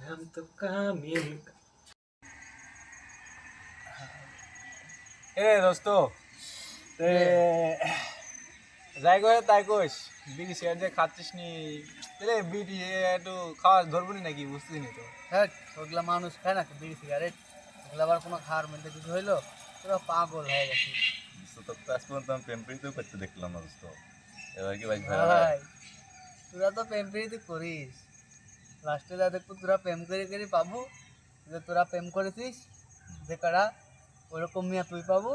हम तो कामिल। এ দোস্ত তে যাই করে তাই কইস বিড়ি সিগারেট যে খাচ্ছিস নি তাহলে বিড়ি একটু খাওয়া ধরবো নি নাকি বুঝতেছি নি তো। হ্যাঁ, ওগুলা মানুষ খায় না বিড়ি সিগারেট, ওগুলো আবার কোনো খাওয়ার মধ্যে কিছু হইলো পুরো পাগল হয়ে গেছে। তো আজ পর্যন্ত আমি প্রেম প্রীতিও করতে দেখলাম না দোস্ত, এবার কি ভাই ভাই ভাই তোরা তো প্রেম প্রীতি করিস, লাস্টে যা দেখবো তোরা প্রেম করে করে পাবো যে তোরা প্রেম করেছিস, যে কারা ওরকম মিয়া তুই পাবো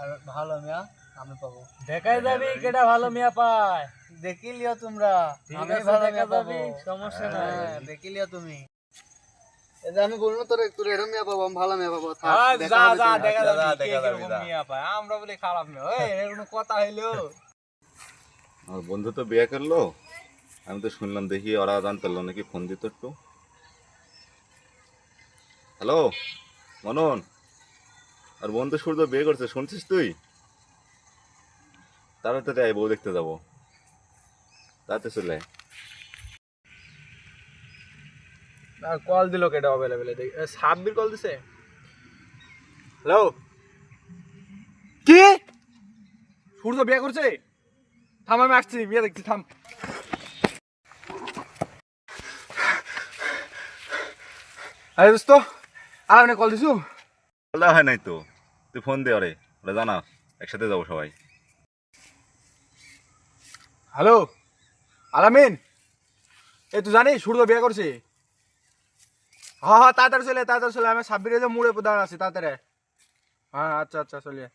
আর ভালো মিয়া আমি পাবো। দেখাই যাবি কেটা ভালো মিয়া পায়। দেখি লিও তোমরা, ঠিক আমি আছে, ভালো দেখা মিয়া পাবো। যাবে, সমস্যা নাই। হ্যাঁ, দেখি লিও তুমি। এই যে আমি বলবো তোর তোর এরকম মিয়া পাবো, আমি ভালো মিয়া পাবো। থাক, আর দেখা যা হবে যা তুমি। দেখা যা, যাবে কে দেখা যাবে, কিরকম যা। মিয়া পায়, আমরা বলে খারাপ মিয়া। ওই এর কোনো কথা হইলো? আমার বন্ধু তো বিয়ে করলো, আমি তো শুনলাম, দেখি ওরা জানতে পারলো নাকি, ফোন দিত একটু। হ্যালো মনন, আর বন্ধু সূর্য বিয়ে করছে শুনছিস তুই? তাড়াতাড়ি আয়, বউ দেখতে যাবো, তাতে চলে আয়। আর কল দিল কেটা অ্যাভেলেবল দেখি, সাব্বির কল দিছে। হ্যালো, কি সূর্য বিয়ে করছে? থাম, আমি আসছি, বিয়ে দেখছি, থাম। আরে দোস্ত, আর আপনি কল দিছু? বলা হয় নাই তো, তুই ফোন দে ওরে, ওরা জানা, একসাথে যাবো সবাই। হ্যালো আলামিন, এ তুই জানিস সূর্য বিয়ে করছে? হ্যাঁ হ্যাঁ, তাড়াতাড়ি চলে, আমি সাব্বিরে যে মুড়ে প্রধান আছি, তাড়াতাড়ি। হ্যাঁ আচ্ছা আচ্ছা, চলিয়ে।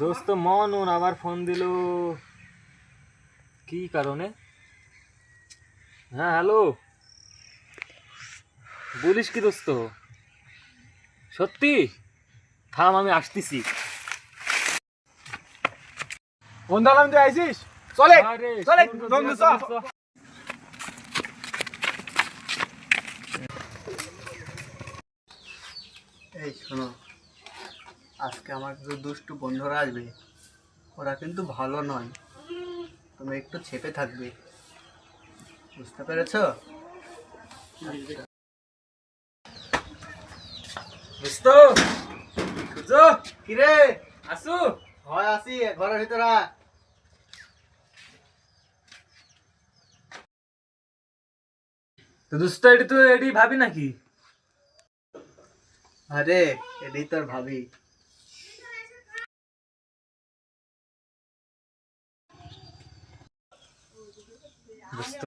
দোস্ত মনুন আবার ফোন দিল, কি কারণে? হ্যাঁ হ্যালো, বলিস কি দোস্ত? সত্যি? থাম আমি আসতেছি। বন্ধু আলামিন, তুই আইছিস? চলে আরে, চলে সূর্য বন্ধু, বিয়ে চল। করছে। এই শোনো, আজকে আমার কিছু দুষ্টু বন্ধুরা আসবে, ওরা কিন্তু ভালো নয়, তুমি একটু চেপে থাকবে, বুঝতে পেরেছো? দোস্ত সূর্য, কিরে, আসু। হয় আসি ঘরের ভিতরে। তো দোস্ত এটি তো এটি ভাবি নাকি? আরে এটাই তোর ভাবি। দোস্ত